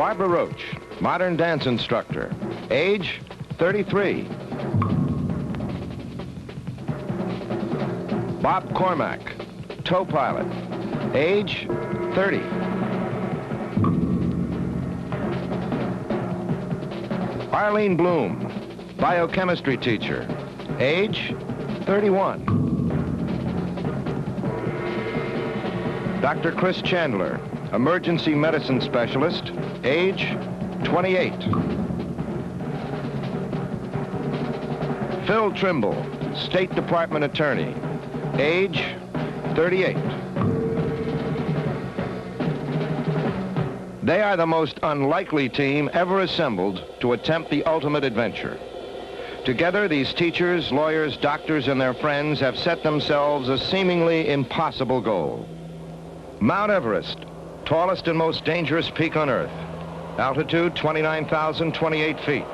Barbara Roach, modern dance instructor. Age, 33. Bob Cormack, tow pilot. Age, 30. Arlene Bloom, biochemistry teacher. Age, 31. Dr. Chris Chandler, emergency medicine specialist. Age, 28. Phil Trimble, State Department attorney. Age, 38. They are the most unlikely team ever assembled to attempt the ultimate adventure. Together, these teachers, lawyers, doctors, and their friends have set themselves a seemingly impossible goal. Mount Everest, tallest and most dangerous peak on Earth. Altitude, 29,028 feet.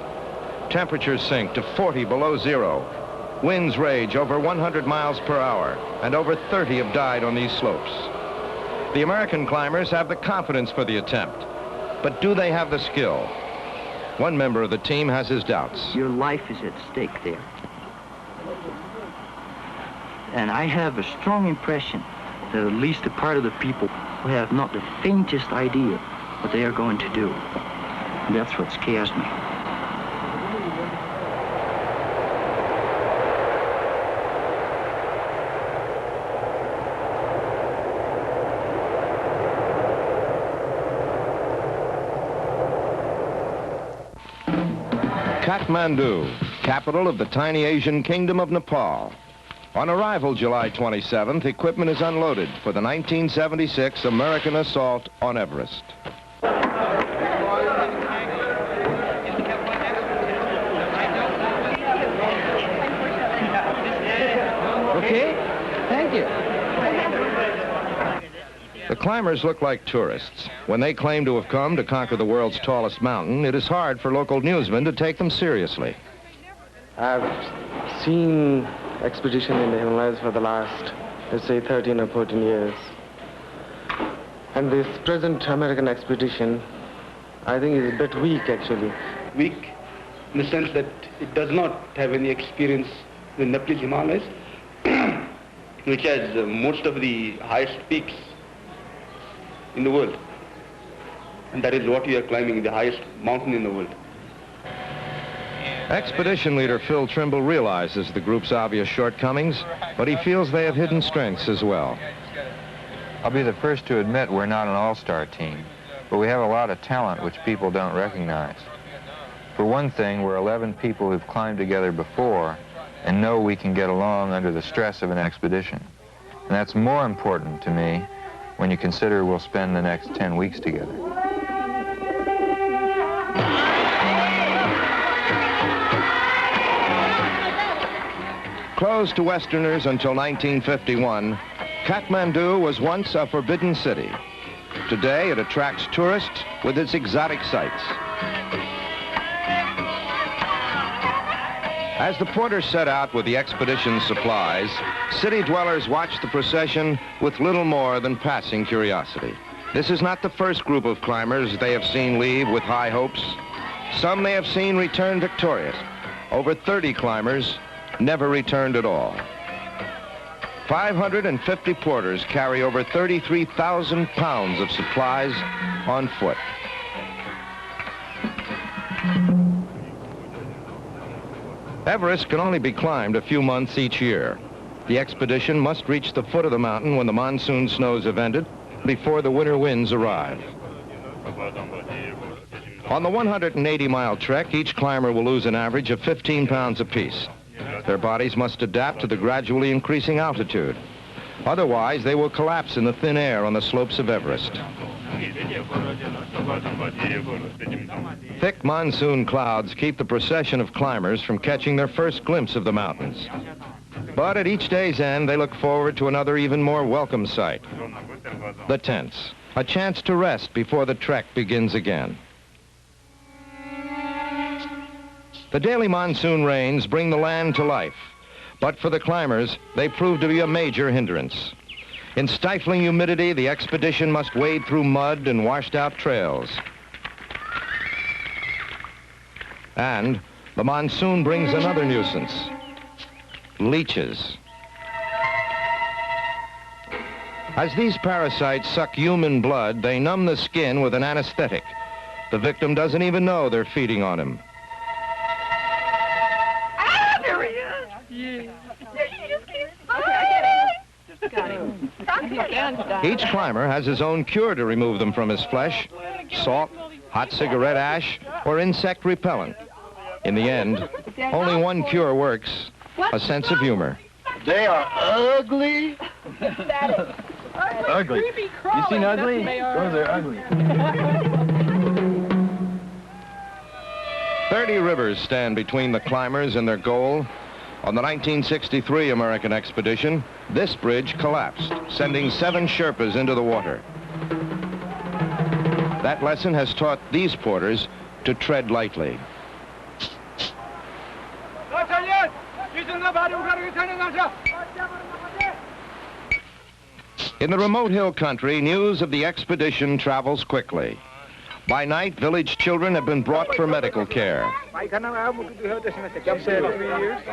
Temperatures sink to 40 below zero. Winds rage over 100 miles per hour, and over 30 have died on these slopes. The American climbers have the confidence for the attempt, but do they have the skill? One member of the team has his doubts. Your life is at stake there. And I have a strong impression that at least a part of the people who have not the faintest idea what they are going to do. And that's what scares me. Kathmandu, capital of the tiny Asian kingdom of Nepal. On arrival July 27th, equipment is unloaded for the 1976 American assault on Everest. Okay, thank you. The climbers look like tourists. When they claim to have come to conquer the world's tallest mountain, it is hard for local newsmen to take them seriously. I've seen expedition in the Himalayas for the last, let's say, 13 or 14 years. And this present American expedition, I think, is a bit weak, actually. Weak in the sense that it does not have any experience in the Nepalese Himalayas, which has most of the highest peaks in the world. And that is what we are climbing, the highest mountain in the world. Expedition leader Phil Trimble realizes the group's obvious shortcomings, but he feels they have hidden strengths as well. I'll be the first to admit we're not an all-star team, but we have a lot of talent which people don't recognize. For one thing, we're 11 people who've climbed together before and know we can get along under the stress of an expedition. And that's more important to me when you consider we'll spend the next 10 weeks together. Closed to Westerners until 1951, Kathmandu was once a forbidden city. Today, it attracts tourists with its exotic sights. As the porters set out with the expedition's supplies, city dwellers watched the procession with little more than passing curiosity. This is not the first group of climbers they have seen leave with high hopes. Some they have seen return victorious. Over 30 climbers never returned at all. 550 porters carry over 33,000 pounds of supplies on foot. Everest can only be climbed a few months each year. The expedition must reach the foot of the mountain when the monsoon snows have ended, before the winter winds arrive. On the 180-mile trek, each climber will lose an average of 15 pounds apiece. Their bodies must adapt to the gradually increasing altitude. Otherwise, they will collapse in the thin air on the slopes of Everest. Thick monsoon clouds keep the procession of climbers from catching their first glimpse of the mountains. But at each day's end, they look forward to another even more welcome sight. The tents, a chance to rest before the trek begins again. The daily monsoon rains bring the land to life, but for the climbers, they prove to be a major hindrance. In stifling humidity, the expedition must wade through mud and washed-out trails. And the monsoon brings another nuisance: leeches. As these parasites suck human blood, they numb the skin with an anesthetic. The victim doesn't even know they're feeding on him. Ah, there he is! Yeah. Each climber has his own cure to remove them from his flesh: salt, hot cigarette ash, or insect repellent. In the end, only one cure works: a sense of humor. They are ugly. Ugly. You seen ugly? Those are ugly. 30 rivers stand between the climbers and their goal. On the 1963 American expedition, this bridge collapsed, sending 7 Sherpas into the water. That lesson has taught these porters to tread lightly. In the remote hill country, news of the expedition travels quickly. By night, village children have been brought for medical care.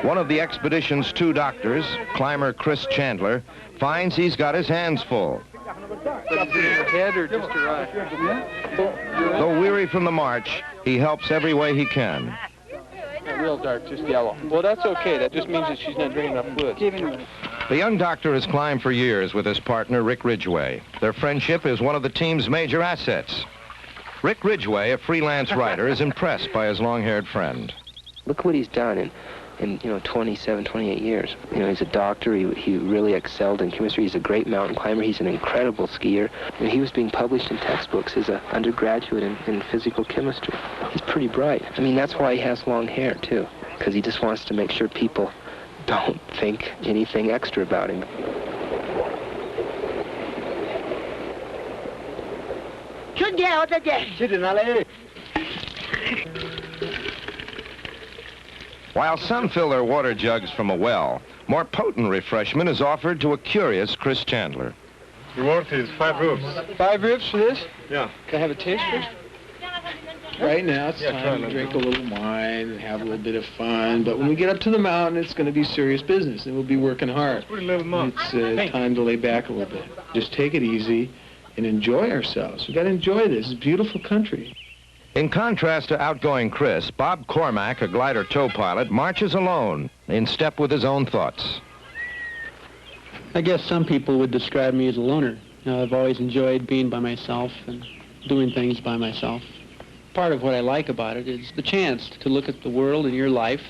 One of the expedition's 2 doctors, climber Chris Chandler, finds he's got his hands full. Though weary from the march, he helps every way he can. Real dark, just yellow. Well, that's okay. That just means that she's not drinking enough fluid. The young doctor has climbed for years with his partner, Rick Ridgway. Their friendship is one of the team's major assets. Rick Ridgway, a freelance writer, is impressed by his long-haired friend. Look what he's done in 27, 28 years. He's a doctor. He really excelled in chemistry. He's a great mountain climber. He's an incredible skier. He was being published in textbooks as an undergraduate in physical chemistry. He's pretty bright. That's why he has long hair, too, because he just wants to make sure people don't think anything extra about him. While some fill their water jugs from a well, more potent refreshment is offered to a curious Chris Chandler. The worth is 5 rupees. 5 ribs for this? Yeah. Can I have a taste first? Right now, it's time to drink a little wine and have a little bit of fun. But when we get up to the mountain, it's going to be serious business, and we'll be working hard. It's time to lay back a little bit. Just take it easy and enjoy ourselves. We've got to enjoy this. It's a beautiful country. In contrast to outgoing Chris, Bob Cormack, a glider tow pilot, marches alone, in step with his own thoughts. I guess some people would describe me as a loner. I've always enjoyed being by myself and doing things by myself. Part of what I like about it is the chance to look at the world and your life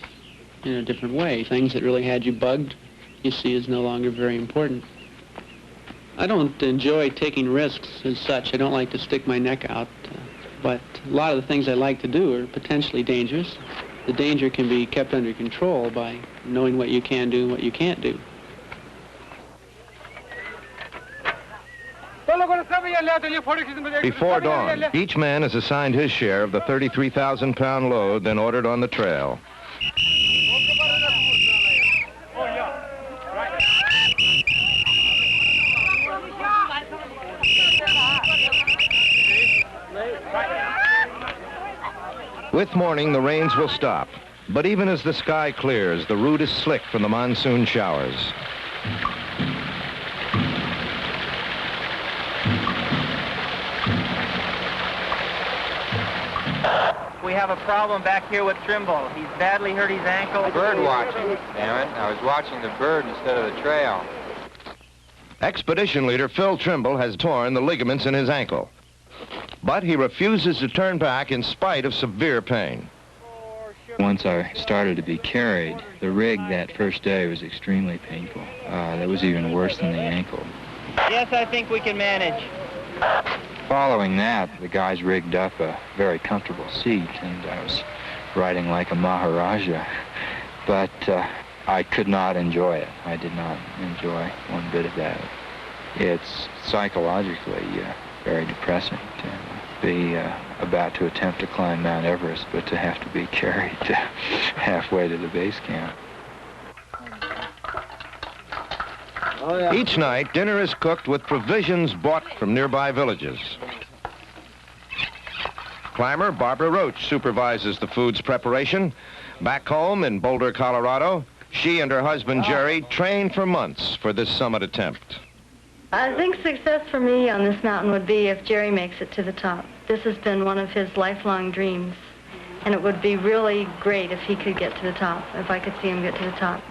in a different way. Things that really had you bugged, you see as no longer very important. I don't enjoy taking risks as such. I don't like to stick my neck out. But a lot of the things I like to do are potentially dangerous. The danger can be kept under control by knowing what you can do and what you can't do. Before dawn, each man is assigned his share of the 33,000-pound load then ordered on the trail. With morning, the rains will stop. But even as the sky clears, the route is slick from the monsoon showers. We have a problem back here with Trimble. He's badly hurt his ankle. Bird watching, damn it. I was watching the bird instead of the trail. Expedition leader Phil Trimble has torn the ligaments in his ankle. But he refuses to turn back in spite of severe pain. Once I started to be carried, the rig that first day was extremely painful. That was even worse than the ankle. Yes, I think we can manage. Following that, the guys rigged up a very comfortable seat, and I was riding like a Maharaja. But I could not enjoy it. I did not enjoy one bit of that. It's psychologically very depressing to be about to attempt to climb Mount Everest, but to have to be carried halfway to the base camp. Each night, dinner is cooked with provisions bought from nearby villages. Climber Barbara Roach supervises the food's preparation. Back home in Boulder, Colorado, she and her husband Jerry trained for months for this summit attempt. I think success for me on this mountain would be if Jerry makes it to the top. This has been one of his lifelong dreams, and it would be really great if he could get to the top, if I could see him get to the top.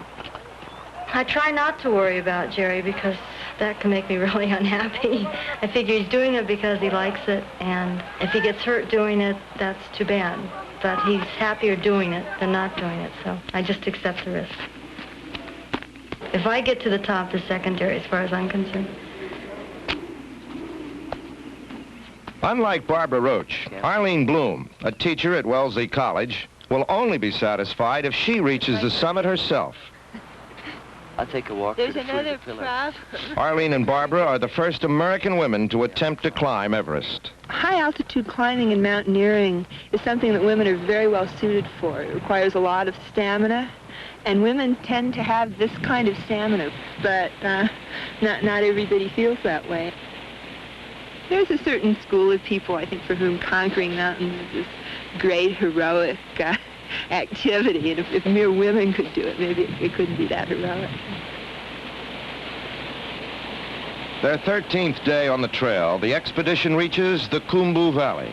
I try not to worry about Jerry because that can make me really unhappy. I figure he's doing it because he likes it, and if he gets hurt doing it, that's too bad. But he's happier doing it than not doing it, so I just accept the risk. If I get to the top, is secondary as far as I'm concerned. Unlike Barbara Roach, Arlene Bloom, a teacher at Wellesley College, will only be satisfied if she reaches the summit herself. I'll take a walk. There's another problem. Arlene and Barbara are the first American women to attempt to climb Everest. High-altitude climbing and mountaineering is something that women are very well suited for. It requires a lot of stamina, and women tend to have this kind of stamina, but not everybody feels that way. There's a certain school of people, I think, for whom conquering mountains is great, heroic activity, and if mere women could do it, maybe it couldn't be that heroic. Their 13th day on the trail, the expedition reaches the Khumbu Valley,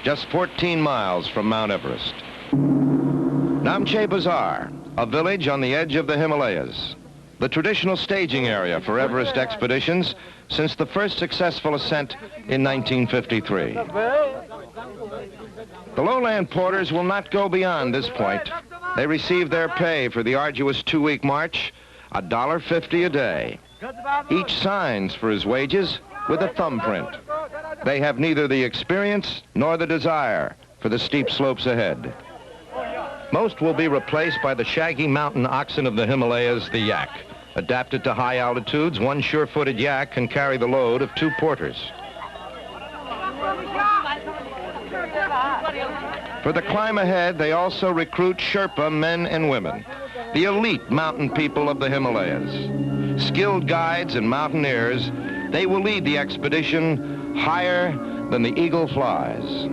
just 14 miles from Mount Everest. Namche Bazaar, a village on the edge of the Himalayas, the traditional staging area for Everest expeditions since the first successful ascent in 1953. The lowland porters will not go beyond this point. They receive their pay for the arduous 2-week march, $1.50 a day. Each signs for his wages with a thumbprint. They have neither the experience nor the desire for the steep slopes ahead. Most will be replaced by the shaggy mountain oxen of the Himalayas, the yak. Adapted to high altitudes, one sure-footed yak can carry the load of 2 porters. For the climb ahead, they also recruit Sherpa men and women, the elite mountain people of the Himalayas. Skilled guides and mountaineers, they will lead the expedition higher than the eagle flies.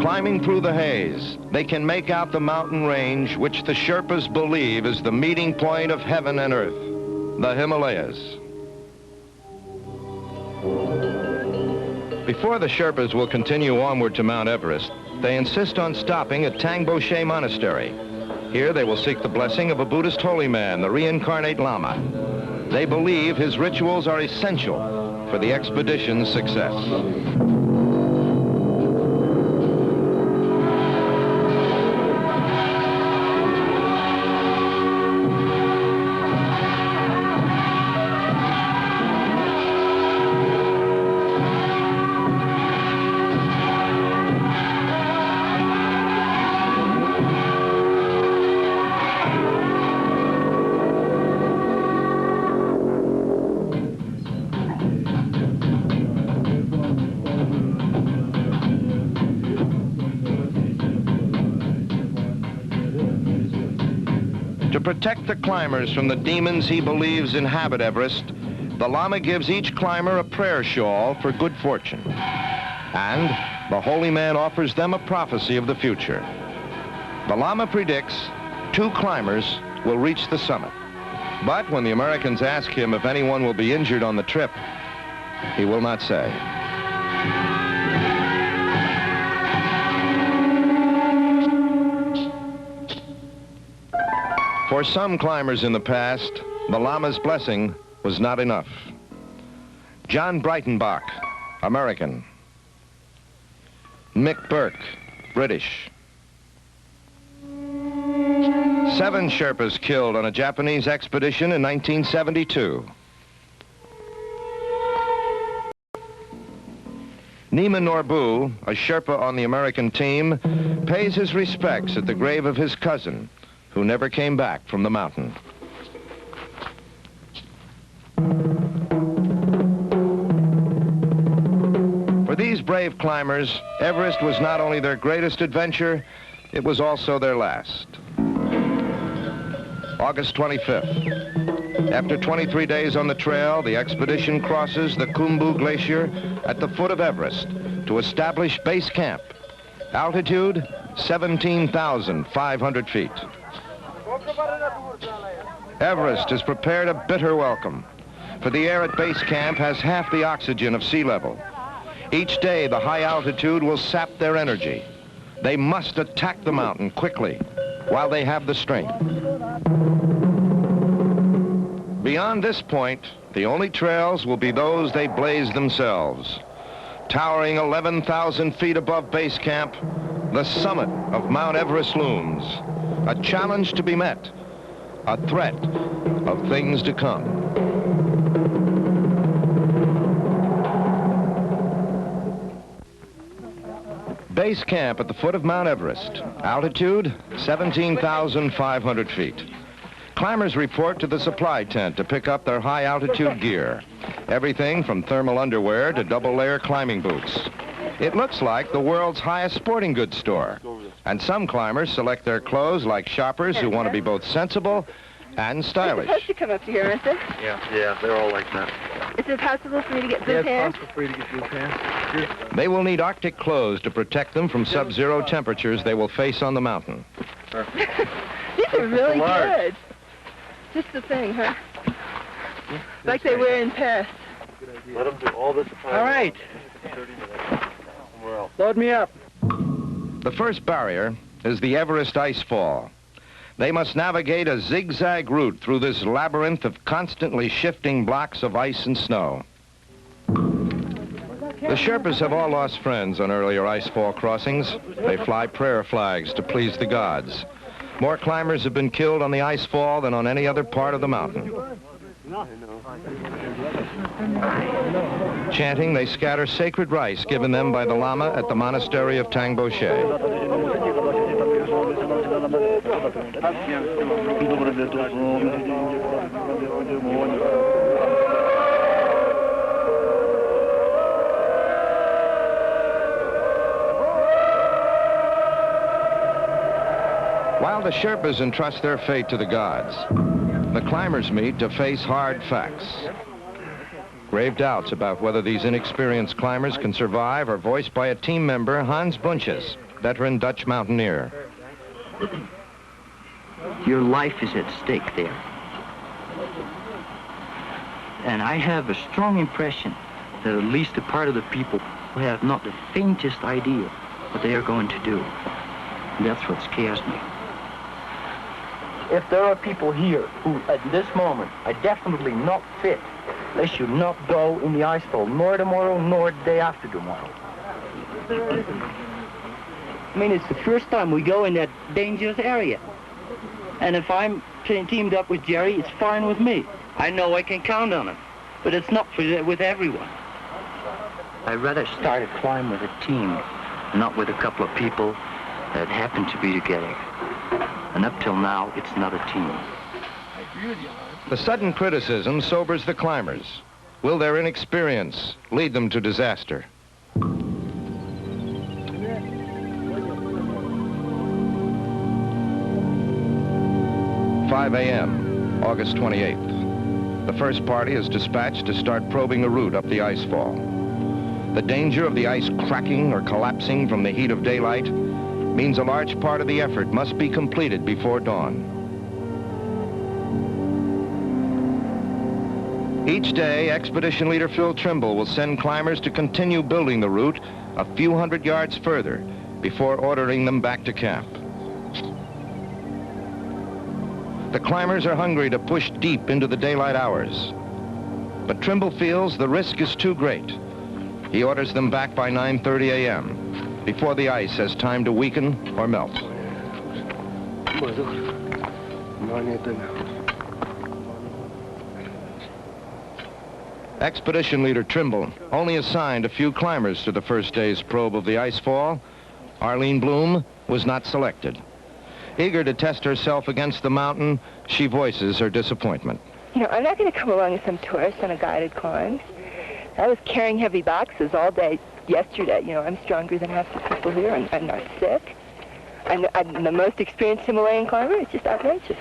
Climbing through the haze, they can make out the mountain range which the Sherpas believe is the meeting point of heaven and earth, the Himalayas. Before the Sherpas will continue onward to Mount Everest, they insist on stopping at Tangboche Monastery. Here they will seek the blessing of a Buddhist holy man, the reincarnate Lama. They believe his rituals are essential for the expedition's success. To protect the climbers from the demons he believes inhabit Everest, the Lama gives each climber a prayer shawl for good fortune. And the holy man offers them a prophecy of the future. The Lama predicts 2 climbers will reach the summit. But when the Americans ask him if anyone will be injured on the trip, he will not say. For some climbers in the past, the Lama's blessing was not enough. John Breitenbach, American. Mick Burke, British. 7 Sherpas killed on a Japanese expedition in 1972. Nima Norbu, a Sherpa on the American team, pays his respects at the grave of his cousin, who never came back from the mountain. For these brave climbers, Everest was not only their greatest adventure, it was also their last. August 25th. After 23 days on the trail, the expedition crosses the Khumbu Glacier at the foot of Everest to establish base camp. Altitude, 17,500 feet. Everest has prepared a bitter welcome, for the air at base camp has half the oxygen of sea level. Each day, the high altitude will sap their energy. They must attack the mountain quickly while they have the strength. Beyond this point, the only trails will be those they blaze themselves. Towering 11,000 feet above base camp, the summit of Mount Everest looms. A challenge to be met, a threat of things to come. Base camp at the foot of Mount Everest. Altitude, 17,500 feet. Climbers report to the supply tent to pick up their high-altitude gear. Everything from thermal underwear to double-layer climbing boots. It looks like the world's highest sporting goods store. And some climbers select their clothes like shoppers who want to be both sensible and stylish. It's supposed to come up to here, isn't it? Yeah, they're all like that. Is it possible for me to get blue pants? Yeah, it's possible for you to get blue pants. They will need Arctic clothes to protect them from sub-zero temperatures they will face on the mountain. These are really good. Just the thing, huh? Like they wear in Paris. Let them do all this. All right. Load me up. The first barrier is the Everest ice fall. They must navigate a zigzag route through this labyrinth of constantly shifting blocks of ice and snow. The Sherpas have all lost friends on earlier icefall crossings. They fly prayer flags to please the gods. More climbers have been killed on the icefall than on any other part of the mountain. Chanting, they scatter sacred rice given them by the Lama at the monastery of Tangboche. While the Sherpas entrust their fate to the gods, the climbers meet to face hard facts. Grave doubts about whether these inexperienced climbers can survive are voiced by a team member, Hans Bunches, veteran Dutch mountaineer. Your life is at stake there. And I have a strong impression that at least a part of the people who have not the faintest idea what they are going to do. And that's what scares me. If there are people here who, at this moment, are definitely not fit, they should not go in the icefall, nor tomorrow, nor the day after tomorrow. I mean, it's the first time we go in that dangerous area. And if I'm teamed up with Jerry, it's fine with me. I know I can count on him, but it's not with everyone. I'd rather start a climb with a team, not with a couple of people that happen to be together. And up till now, it's not a team. The sudden criticism sobers the climbers. Will their inexperience lead them to disaster? 5 a.m., August 28th. The first party is dispatched to start probing the route up the icefall. The danger of the ice cracking or collapsing from the heat of daylight means a large part of the effort must be completed before dawn. Each day, Expedition Leader Phil Trimble will send climbers to continue building the route a few hundred yards further before ordering them back to camp. The climbers are hungry to push deep into the daylight hours, but Trimble feels the risk is too great. He orders them back by 9:30 a.m., before the ice has time to weaken or melt. Expedition Leader Trimble only assigned a few climbers to the first day's probe of the icefall. Arlene Bloom was not selected. Eager to test herself against the mountain, she voices her disappointment. You know, I'm not going to come along as some tourist on a guided climb. I was carrying heavy boxes all day yesterday. You know, I'm stronger than half the people here, and I'm not sick. I'm the most experienced Himalayan climber. It's just outrageous.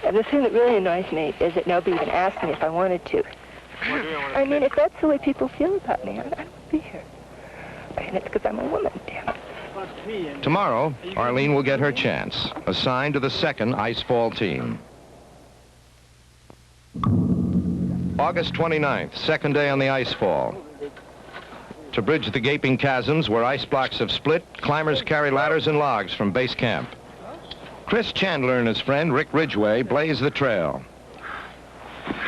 And the thing that really annoys me is that nobody even asked me if I wanted to. I mean, if that's the way people feel about me, I wouldn't be here. And it's because I'm a woman, damn it. Tomorrow, Arlene will get her chance, assigned to the second ice fall team. August 29th, second day on the ice fall. To bridge the gaping chasms where ice blocks have split, climbers carry ladders and logs from base camp. Chris Chandler and his friend Rick Ridgway blaze the trail.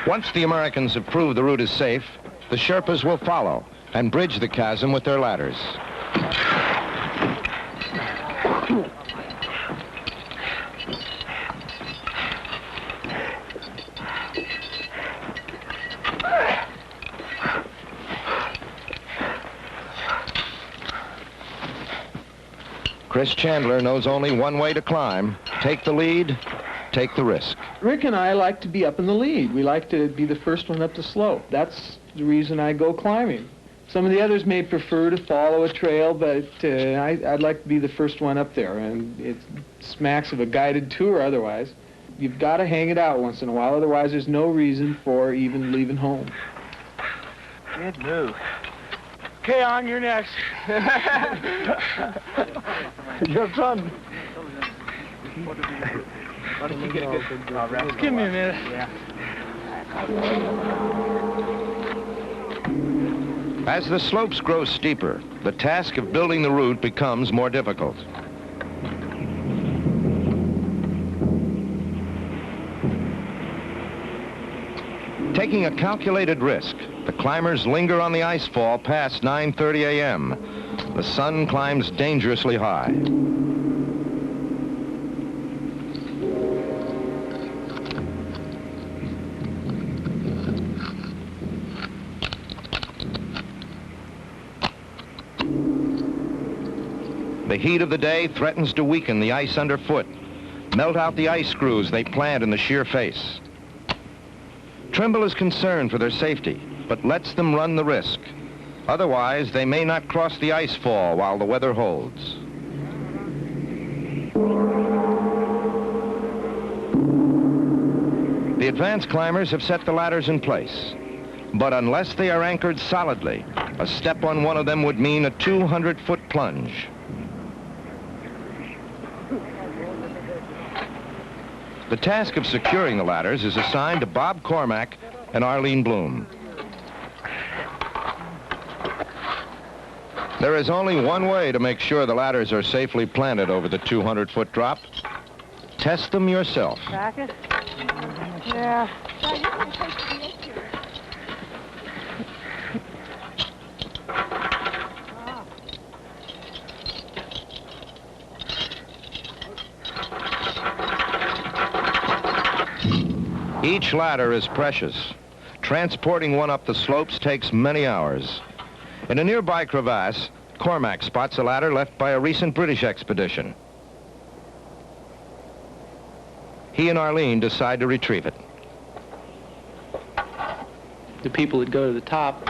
Once the Americans have proved the route is safe, the Sherpas will follow and bridge the chasm with their ladders. Chris Chandler knows only one way to climb. Take the lead, take the risk. Rick and I like to be up in the lead. We like to be the first one up the slope. That's the reason I go climbing. Some of the others may prefer to follow a trail, but I'd like to be the first one up there, and it smacks of a guided tour otherwise. You've got to hang it out once in a while, otherwise there's no reason for even leaving home. Good move. Okay, on, you're next. Your son. Give me a minute. Yeah. As the slopes grow steeper, the task of building the route becomes more difficult. Taking a calculated risk, the climbers linger on the ice fall past 9:30 a.m. The sun climbs dangerously high. The heat of the day threatens to weaken the ice underfoot, melt out the ice screws they plant in the sheer face. Trimble is concerned for their safety, but lets them run the risk. Otherwise, they may not cross the ice fall while the weather holds. The advanced climbers have set the ladders in place, but unless they are anchored solidly, a step on one of them would mean a 200-foot plunge. The task of securing the ladders is assigned to Bob Cormack and Arlene Bloom. There is only one way to make sure the ladders are safely planted over the 200-foot drop. Test them yourself. Bracket? Yeah. Each ladder is precious. Transporting one up the slopes takes many hours. In a nearby crevasse, Cormac spots a ladder left by a recent British expedition. He and Arlene decide to retrieve it. The people that go to the top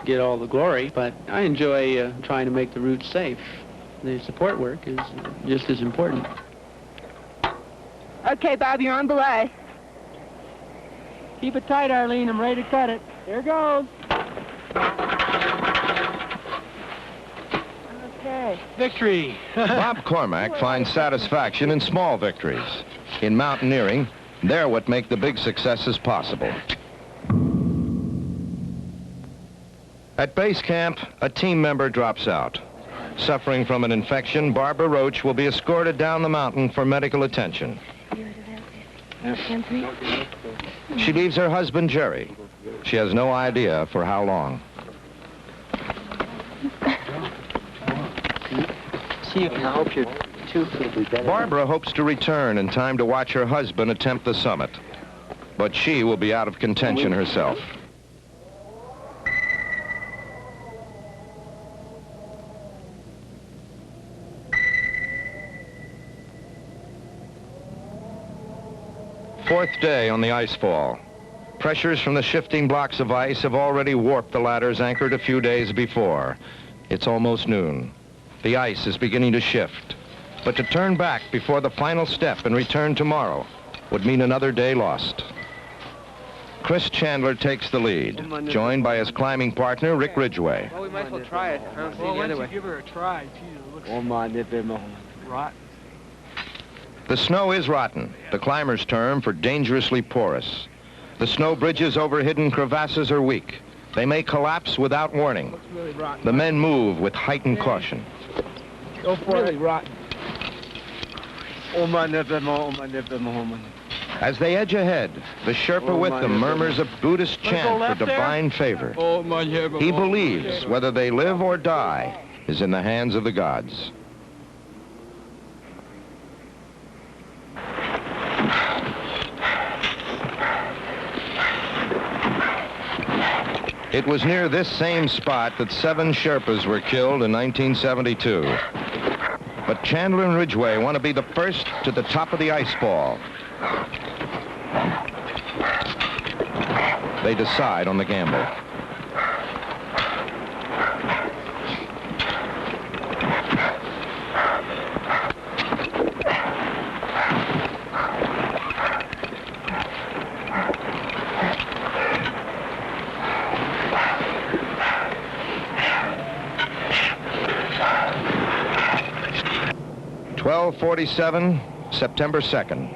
get all the glory, but I enjoy trying to make the route safe. The support work is just as important. Okay, Bob, you're on belay. Keep it tight, Arlene. I'm ready to cut it. Here goes. Okay. Victory. Bob Cormack finds satisfaction in small victories. In mountaineering, they're what make the big successes possible. At base camp, a team member drops out. Suffering from an infection, Barbara Roach will be escorted down the mountain for medical attention. She leaves her husband, Jerry. She has no idea for how long. See, I hope your tooth will be better. Barbara hopes to return in time to watch her husband attempt the summit. But she will be out of contention herself. Fourth day on the ice fall. Pressures from the shifting blocks of ice have already warped the ladders anchored a few days before. It's almost noon. The ice is beginning to shift. But to turn back before the final step and return tomorrow would mean another day lost. Chris Chandler takes the lead, joined by his climbing partner, Rick Ridgway. Well, we might as well try it. I don't see any other way. Give her a try. Gee, it looks rotten. The snow is rotten, the climber's term for dangerously porous. The snow bridges over hidden crevasses are weak. They may collapse without warning. Really rotten. The men move with heightened caution. Go for it. Really rotten. As they edge ahead, the Sherpa with them murmurs a Buddhist chant for divine favor. He believes whether they live or die is in the hands of the gods. It was near this same spot that 7 Sherpas were killed in 1972. But Chandler and Ridgway want to be the first to the top of the ice fall. They decide on the gamble. .47, September 2nd.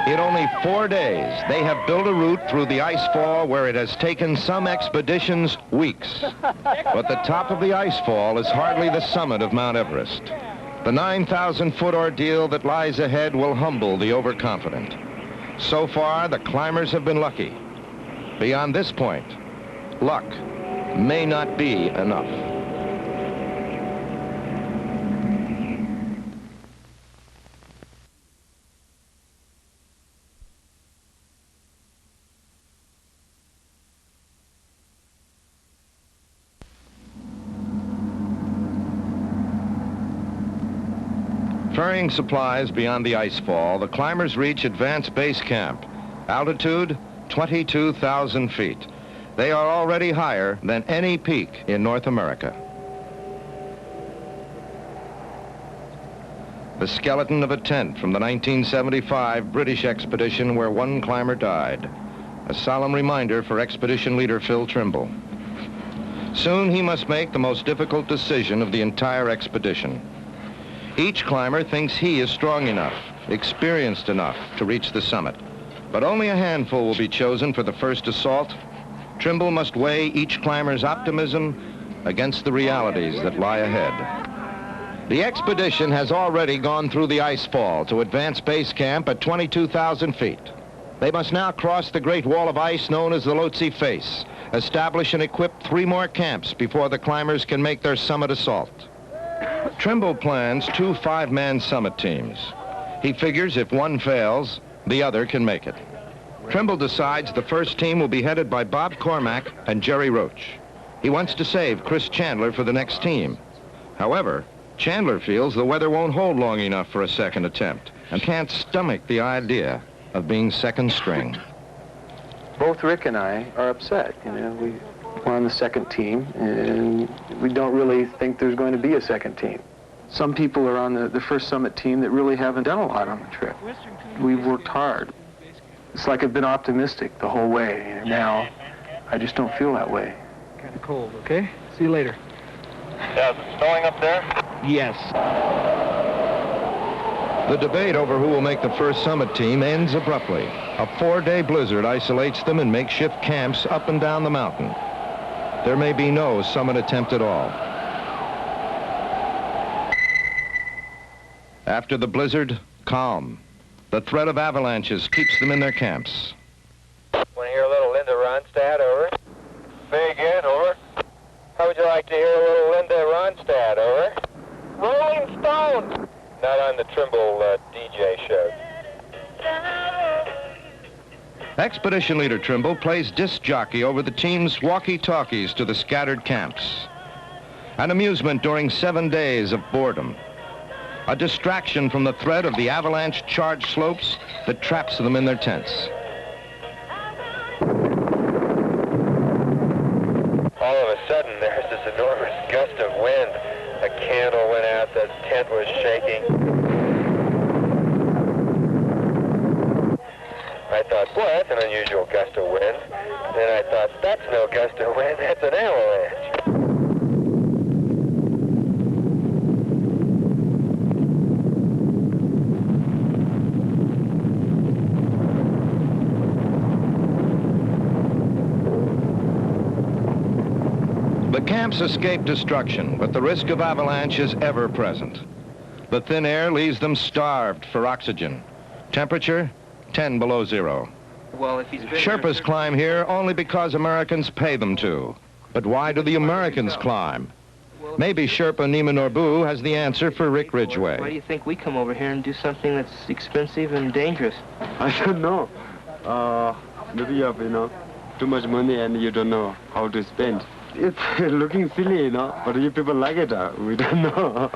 In only 4 days, they have built a route through the ice fall where it has taken some expeditions weeks. But the top of the ice fall is hardly the summit of Mount Everest. The 9,000-foot ordeal that lies ahead will humble the overconfident. So far, the climbers have been lucky. Beyond this point, luck may not be enough. Ferrying supplies beyond the ice fall, the climbers reach advanced base camp. Altitude, 22,000 feet. They are already higher than any peak in North America. The skeleton of a tent from the 1975 British expedition where one climber died. A solemn reminder for expedition leader Phil Trimble. Soon he must make the most difficult decision of the entire expedition. Each climber thinks he is strong enough, experienced enough to reach the summit. But only a handful will be chosen for the first assault. Trimble must weigh each climber's optimism against the realities that lie ahead. The expedition has already gone through the ice fall to advance base camp at 22,000 feet. They must now cross the great wall of ice known as the Lhotse Face, establish and equip 3 more camps before the climbers can make their summit assault. Trimble plans 2 5-man summit teams. He figures if one fails, the other can make it. Trimble decides the first team will be headed by Bob Cormack and Jerry Roach. He wants to save Chris Chandler for the next team. However, Chandler feels the weather won't hold long enough for a second attempt and can't stomach the idea of being second string. Both Rick and I are upset. You know, we're on the second team, and we don't really think there's going to be a second team. Some people are on the first summit team that really haven't done a lot on the trip. We've worked hard. It's like I've been optimistic the whole way, and now I just don't feel that way. Kind of cold, okay? See you later. Yeah, is it snowing up there? Yes. The debate over who will make the first summit team ends abruptly. A 4-day blizzard isolates them in makeshift camps up and down the mountain. There may be no summit attempt at all. After the blizzard, calm. The threat of avalanches keeps them in their camps. Want to hear a little Linda Ronstadt, over? Say again, over. How would you like to hear a little Linda Ronstadt, over? Rolling Stone! Not on the Trimble DJ show. Expedition leader Trimble plays disc jockey over the team's walkie-talkies to the scattered camps. An amusement during 7 days of boredom. A distraction from the threat of the avalanche-charged slopes that traps them in their tents. All of a sudden, there's this enormous gust of wind a candle went out, the tent was shaking. I thought, boy, that's an unusual gust of wind. Then I thought, that's no gust of wind, that's an avalanche. The camps escape destruction, but the risk of avalanche is ever present. The thin air leaves them starved for oxygen. Temperature, 10 below zero. Well, if he's Sherpas climb here only because Americans pay them to. But why do the Americans climb? Maybe Sherpa Nima Norbu has the answer for Rick Ridgway. Why do you think we come over here and do something that's expensive and dangerous? I don't know. Maybe you have, too much money and you don't know how to spend. It's looking silly, but you people like it. We don't know.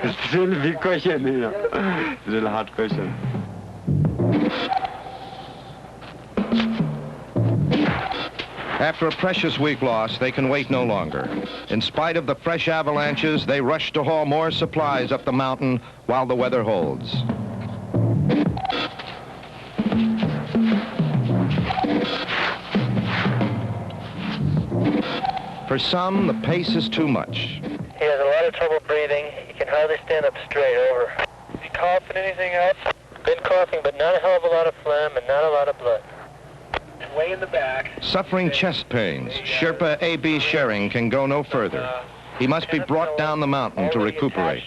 It's still a big question, It's still a hard question. After a precious week lost, they can wait no longer. In spite of the fresh avalanches, they rush to haul more supplies up the mountain while the weather holds. For some, the pace is too much. He has a lot of trouble breathing. He can hardly stand up straight. Over. Is he coughing anything else? Been coughing, but not a hell of a lot of phlegm and not a lot of blood. Way in the back. Suffering chest pains, Sherpa A.B. Schering can go no further. He must be brought down the mountain to recuperate.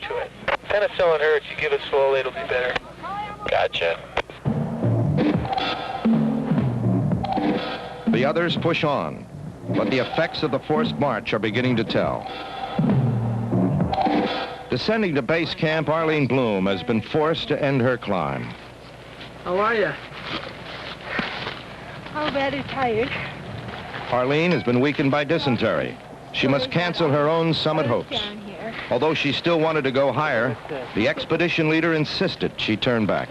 Penicillin hurts. You give it slowly, it'll be better. Gotcha. The others push on, but the effects of the forced march are beginning to tell. Descending to base camp, Arlene Bloom has been forced to end her climb. How are you? Oh, very tired. Arlene has been weakened by dysentery. She must cancel her own summit hopes. Although she still wanted to go higher, the expedition leader insisted she turn back.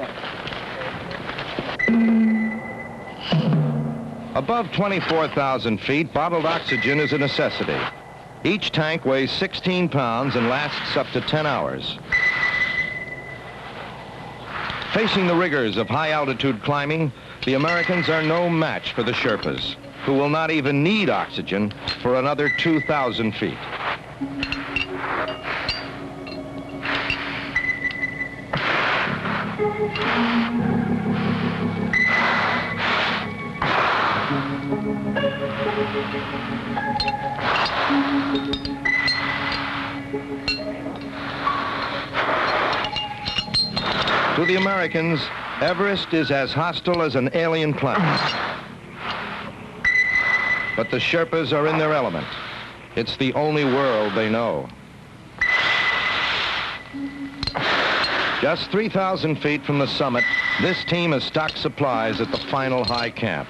Above 24,000 feet, bottled oxygen is a necessity. Each tank weighs 16 pounds and lasts up to 10 hours. Facing the rigors of high-altitude climbing, the Americans are no match for the Sherpas, who will not even need oxygen for another 2,000 feet. To the Americans, Everest is as hostile as an alien planet. But the Sherpas are in their element. It's the only world they know. Just 3,000 feet from the summit, this team has stocked supplies at the final high camp.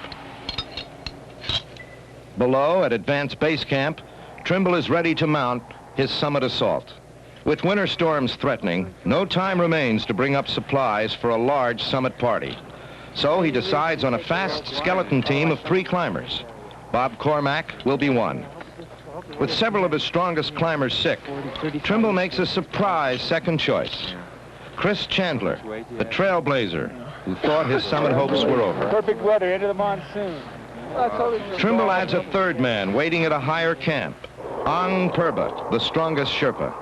Below, at Advanced Base Camp, Trimble is ready to mount his summit assault. With winter storms threatening, no time remains to bring up supplies for a large summit party. So he decides on a fast skeleton team of 3 climbers. Bob Cormack will be one. With several of his strongest climbers sick, Trimble makes a surprise second choice. Chris Chandler, the trailblazer, who thought his summit hopes were over. Perfect weather into the monsoon. Trimble adds a third man waiting at a higher camp, Ang Purbat, the strongest Sherpa.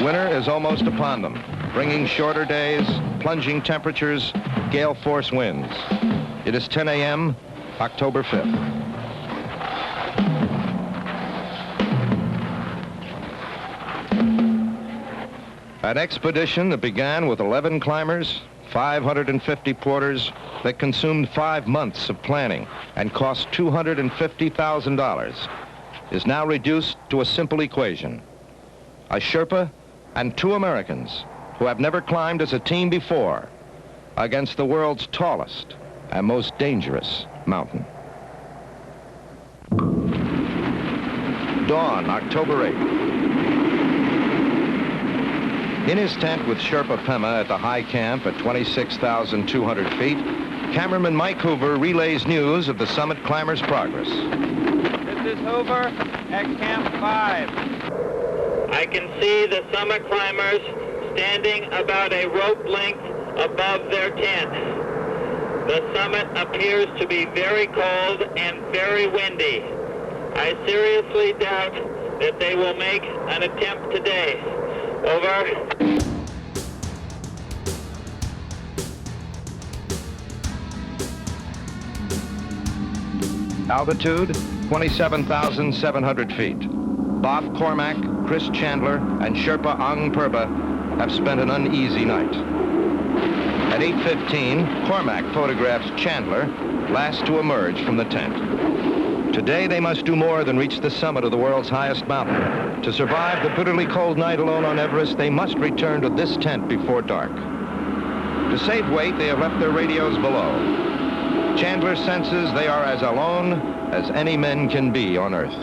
Winter is almost upon them, bringing shorter days, plunging temperatures, gale force winds. It is 10 a.m., October 5th. An expedition that began with 11 climbers, 550 porters, that consumed 5 months of planning and cost $250,000, is now reduced to a simple equation. A Sherpa and 2 Americans who have never climbed as a team before against the world's tallest and most dangerous mountain. Dawn, October 8th. In his tent with Sherpa Pema at the high camp at 26,200 feet, cameraman Mike Hoover relays news of the summit climbers' progress. This is Hoover at Camp 5. I can see the summit climbers standing about a rope length above their tent. The summit appears to be very cold and very windy. I seriously doubt that they will make an attempt today. Over. Altitude, 27,700 feet. Bob Cormack, Chris Chandler, and Sherpa Ang Purba have spent an uneasy night. At 8:15, Cormack photographs Chandler, last to emerge from the tent. Today they must do more than reach the summit of the world's highest mountain. To survive the bitterly cold night alone on Everest, they must return to this tent before dark. To save weight, they have left their radios below. Chandler senses they are as alone as any men can be on Earth.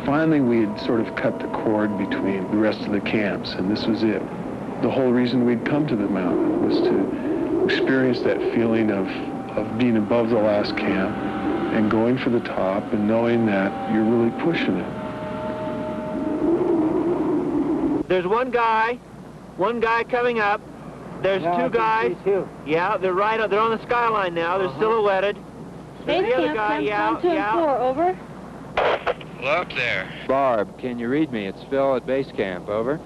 Finally, we had sort of cut the cord between the rest of the camps, and this was it. The whole reason we'd come to the mountain was to experience that feeling of being above the last camp and going for the top and knowing that you're really pushing it. There's one guy coming up. There's two guys. Yeah, they're right. They're on the skyline now. They're silhouetted. There's the other guy. Yeah. 4, over. Hello up there. Barb, can you read me? It's Phil at base camp. Over.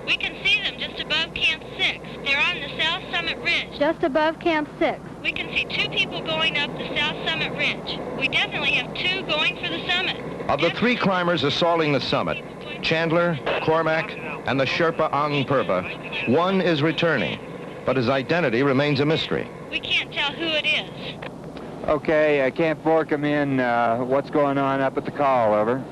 We can see them just above Camp 6. They're on the South Summit Ridge. Just above Camp 6. We can see 2 people going up the South Summit Ridge. We definitely have 2 going for the summit. Of the 3 climbers assaulting the summit, Chandler, Cormack, and the Sherpa Ang Purba, one is returning, but his identity remains a mystery. We can't tell who it is. Okay, Camp 4, come in. What's going on up at the call? Over.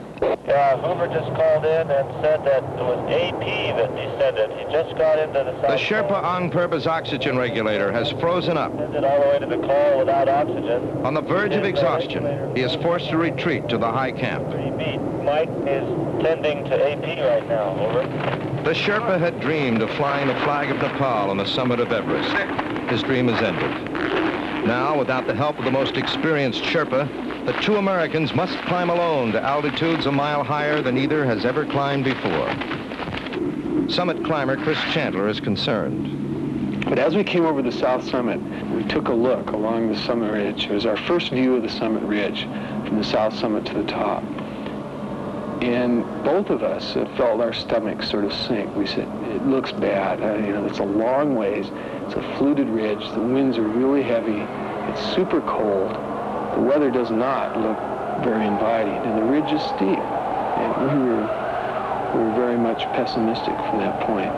Yeah, Hoover just called in and said that it was AP that descended. He just got into the The Sherpa Ang Purba's oxygen regulator has frozen up. Descended all the way to the call without oxygen. On the verge of exhaustion, he is forced to retreat to the high camp. 3 beat. Mike is tending to AP right now. Over. The Sherpa had dreamed of flying the flag of Nepal on the summit of Everest. His dream is ended. Now, without the help of the most experienced Sherpa, the 2 Americans must climb alone to altitudes a mile higher than either has ever climbed before. Summit climber Chris Chandler is concerned. But as we came over the south summit, we took a look along the summit ridge. It was our first view of the summit ridge from the south summit to the top. And both of us felt our stomachs sort of sink. We said, it looks bad. It's a long ways. It's a fluted ridge. The winds are really heavy. It's super cold. The weather does not look very inviting, and the ridge is steep. And we were very much pessimistic from that point.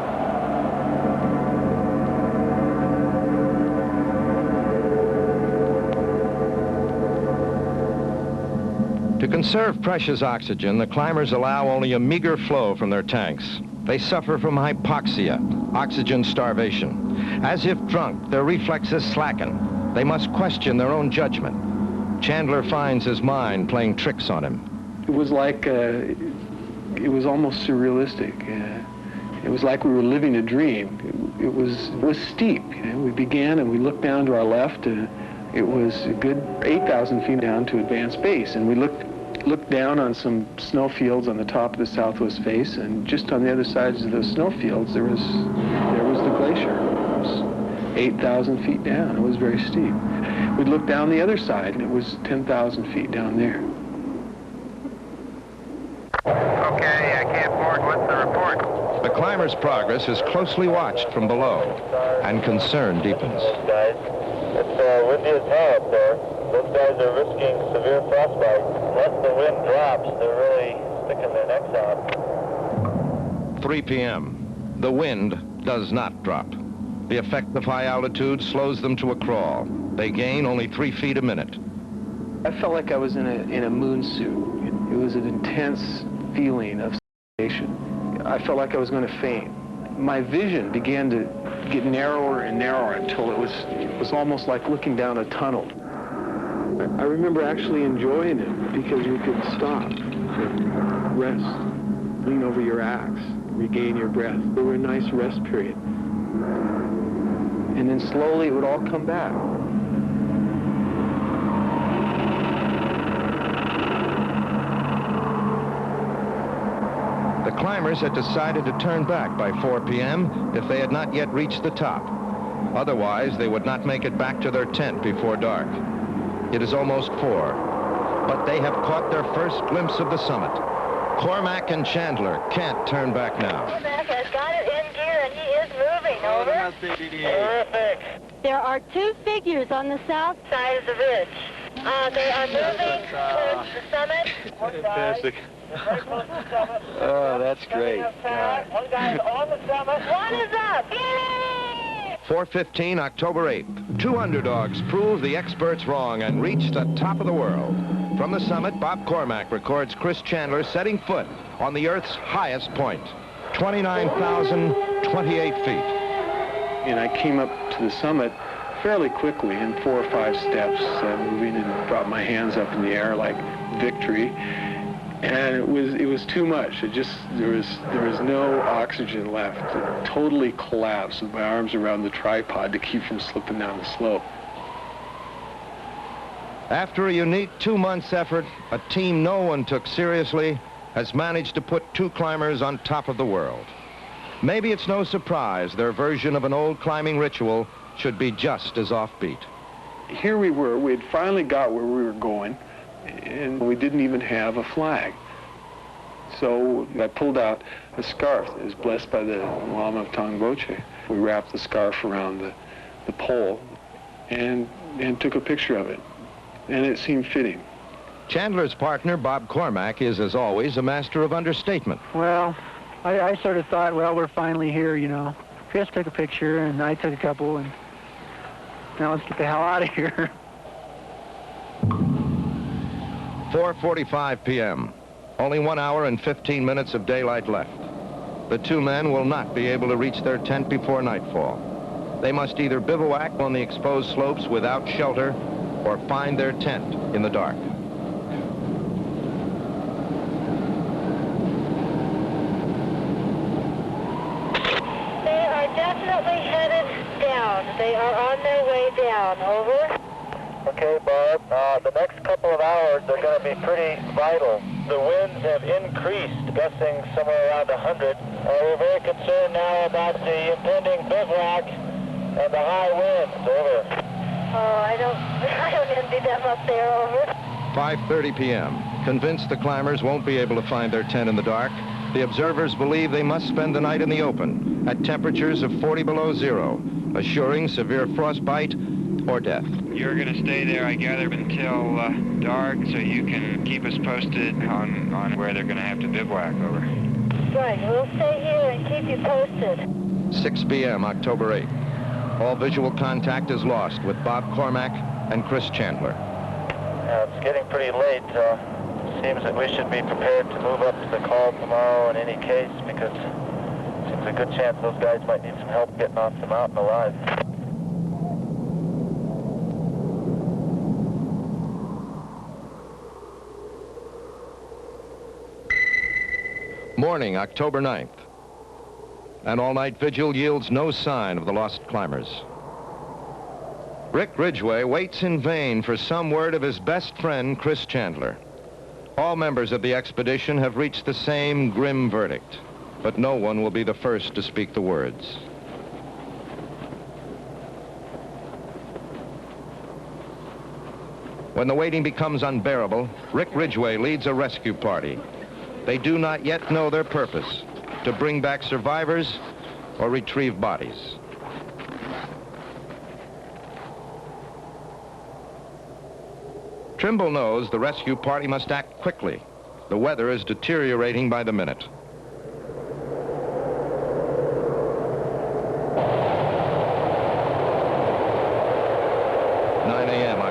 To conserve precious oxygen, the climbers allow only a meager flow from their tanks. They suffer from hypoxia, oxygen starvation. As if drunk, their reflexes slacken. They must question their own judgment. Chandler finds his mind playing tricks on him. It was like, it was almost surrealistic. It was like we were living a dream. It was steep. We began and we looked down to our left. It was a good 8,000 feet down to advanced base, and we looked down on some snow fields on the top of the southwest face, and just on the other sides of those snow fields there was the glacier. It was 8,000 feet down. It was very steep. We'd look down the other side, and it was 10,000 feet down there. Okay, Camp 4, what's the report? The climber's progress is closely watched from below, and concern deepens. Guys, it's windy as hell up there. Those guys are risking severe frostbite. Once the wind drops, they're really sticking their necks out. 3 p.m. The wind does not drop. The effect of high altitude slows them to a crawl. They gain only 3 feet a minute. I felt like I was in a moon suit. It was an intense feeling of sensation. I felt like I was going to faint. My vision began to get narrower and narrower until it was almost like looking down a tunnel. I remember actually enjoying it because you could stop, rest, lean over your axe, regain your breath. There were a nice rest period. And then slowly it would all come back. climbers had decided to turn back by 4 p.m. if they had not yet reached the top. Otherwise, they would not make it back to their tent before dark. It is almost 4, but they have caught their first glimpse of the summit. Cormack and Chandler can't turn back now. Cormack has got it in gear and he is moving. Over. Terrific. There are 2 figures on the south side of the ridge. They are moving towards the summit. Fantastic. Oh, that's great. One guy's on the summit. One is up. Yay! 4:15, October 8th. 2 underdogs prove the experts wrong and reach the top of the world. From the summit, Bob Cormack records Chris Chandler setting foot on the Earth's highest point, 29,028 feet. And I came up to the summit fairly quickly in 4 or 5 steps, moving and brought my hands up in the air like victory. And it was too much. There was no oxygen left. It totally collapsed with my arms around the tripod to keep from slipping down the slope. After a unique 2 months effort, a team no one took seriously has managed to put 2 climbers on top of the world. Maybe it's no surprise their version of an old climbing ritual should be just as offbeat. Here we were. We had finally got where we were going, and we didn't even have a flag. So I pulled out a scarf that was blessed by the Lama of Tongboche. We wrapped the scarf around the pole and took a picture of it, and it seemed fitting. Chandler's partner, Bob Cormack, is, as always, a master of understatement. Well, I sort of thought, well, we're finally here, you know. Chris took a picture, and I took a couple, and now let's get the hell out of here. 4:45 p.m. Only 1 hour and 15 minutes of daylight left. The 2 men will not be able to reach their tent before nightfall. They must either bivouac on the exposed slopes without shelter or find their tent in the dark. They are definitely headed down. They are on their way down. Over. Okay, Bob. The next couple of hours are going to be pretty vital. The winds have increased, gusting somewhere around 100. We're very concerned now about the impending bivouac and the high winds. Over. Oh, I don't envy them up there. Over. 5:30 p.m. Convinced the climbers won't be able to find their tent in the dark, the observers believe they must spend the night in the open at temperatures of 40 below zero, assuring severe frostbite or death. You're going to stay there, I gather, until dark, so you can keep us posted on where they're going to have to bivouac. Over. Right, we'll stay here and keep you posted. 6 p.m., October 8th. All visual contact is lost with Bob Cormack and Chris Chandler. It's getting pretty late. Seems that we should be prepared to move up to the call tomorrow in any case, because it seems a good chance those guys might need some help getting off the mountain alive. Morning, October 9th. An all-night vigil yields no sign of the lost climbers. Rick Ridgway waits in vain for some word of his best friend, Chris Chandler. All members of the expedition have reached the same grim verdict, but no one will be the first to speak the words. When the waiting becomes unbearable, Rick Ridgway leads a rescue party. They do not yet know their purpose, to bring back survivors or retrieve bodies. Trimble knows the rescue party must act quickly. The weather is deteriorating by the minute.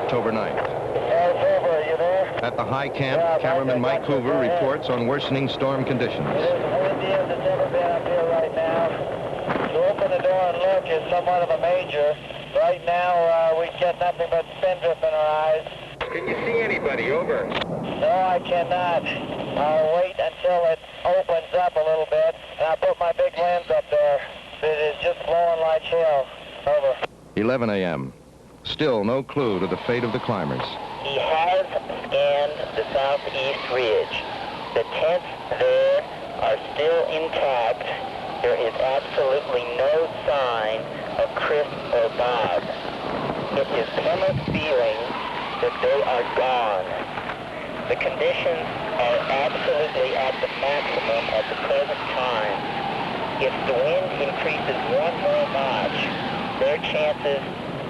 October 9th. At the high camp, cameraman Mike Hoover reports on worsening storm conditions. It is the windiest it's ever been up here right now. To open the door and look is somewhat of a major. Right now, we get nothing but spindrift in our eyes. Can you see anybody? Over. No, I cannot. I'll wait until it opens up a little bit, and I'll put my big lens up there. It is just blowing like hell. Over. 11 a.m. Still no clue to the fate of the climbers. He has scanned the southeast ridge. The tents there are still intact. There is absolutely no sign of Chris or Bob. It is Plymouth's feeling that they are gone. The conditions are absolutely at the maximum at the present time. If the wind increases one more notch, their chances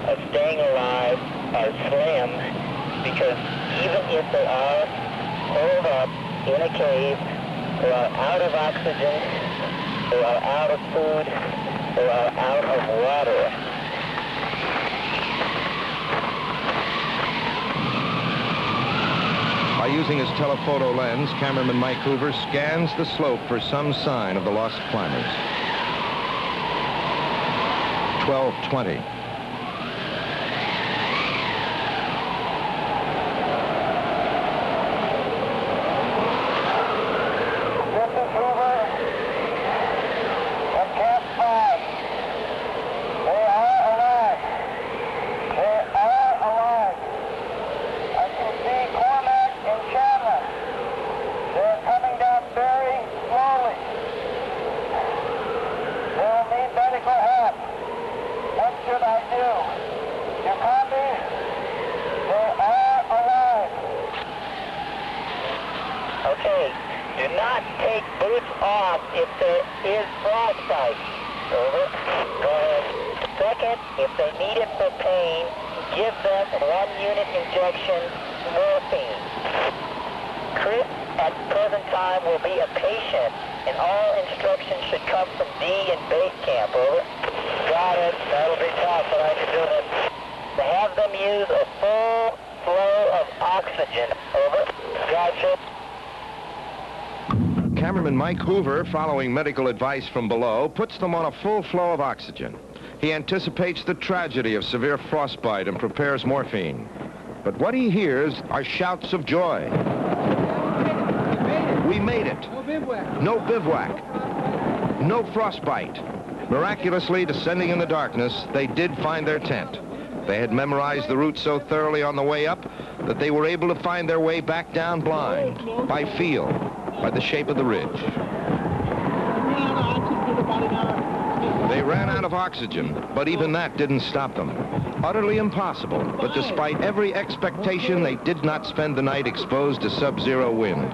of staying alive are slim, because even if they are holed up in a cave, they are out of oxygen, they are out of food, they are out of water. By using his telephoto lens, cameraman Mike Hoover scans the slope for some sign of the lost climbers. 12:20. Okay, do not take boots off if there is frostbite. Over. Go ahead. Second, if they need it for pain, give them 1-unit injection morphine. Chris, at the present time, will be a patient, and all instructions should come from D in base camp. Over. Got it. That'll be tough, but I can do it. To have them use a full flow of oxygen. Over. Gotcha. Cameraman Mike Hoover, following medical advice from below, puts them on a full flow of oxygen. He anticipates the tragedy of severe frostbite and prepares morphine. But what he hears are shouts of joy. We made it. No bivouac. No frostbite. Miraculously, descending in the darkness, they did find their tent. They had memorized the route so thoroughly on the way up that they were able to find their way back down blind, by feel, by the shape of the ridge. They ran out of oxygen, but even that didn't stop them. Utterly impossible, but despite every expectation, they did not spend the night exposed to sub-zero wind.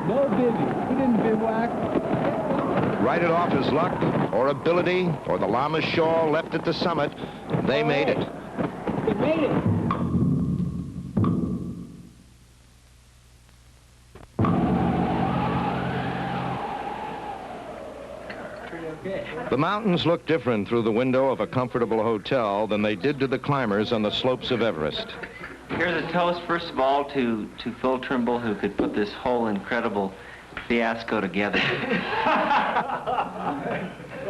No bivvy. We didn't bivouac. Write it off as luck, or ability, or the llama's shawl left at the summit, they made it. They made it. The mountains look different through the window of a comfortable hotel than they did to the climbers on the slopes of Everest. Here's a toast, first of all, to Phil Trimble, who could put this whole incredible fiasco together.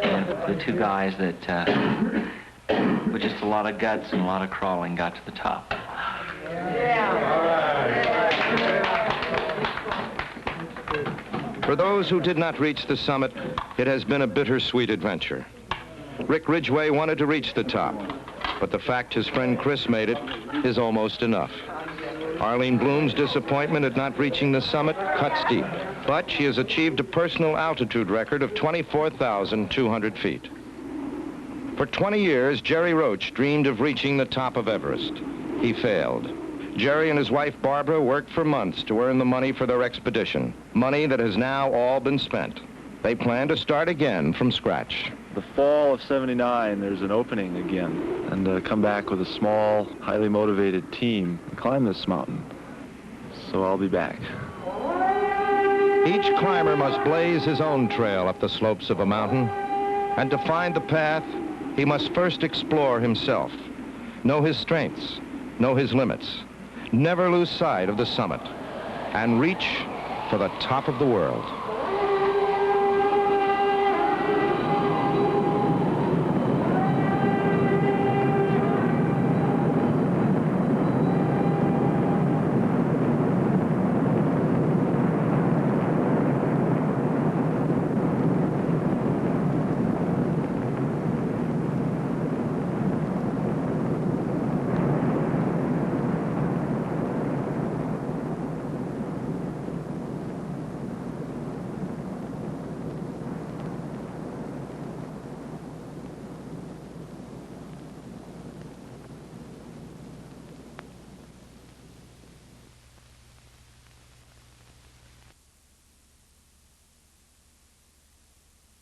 And the two guys that, with just a lot of guts and a lot of crawling, got to the top. For those who did not reach the summit, it has been a bittersweet adventure. Rick Ridgway wanted to reach the top, but the fact his friend Chris made it is almost enough. Arlene Bloom's disappointment at not reaching the summit cuts deep, but she has achieved a personal altitude record of 24,200 feet. For 20 years, Jerry Roach dreamed of reaching the top of Everest. He failed. Jerry and his wife Barbara worked for months to earn the money for their expedition, money that has now all been spent. They plan to start again from scratch. The fall of '79, there's an opening again, and come back with a small, highly motivated team and climb this mountain. So I'll be back. Each climber must blaze his own trail up the slopes of a mountain, and to find the path, he must first explore himself, know his strengths, know his limits, never lose sight of the summit, and reach for the top of the world.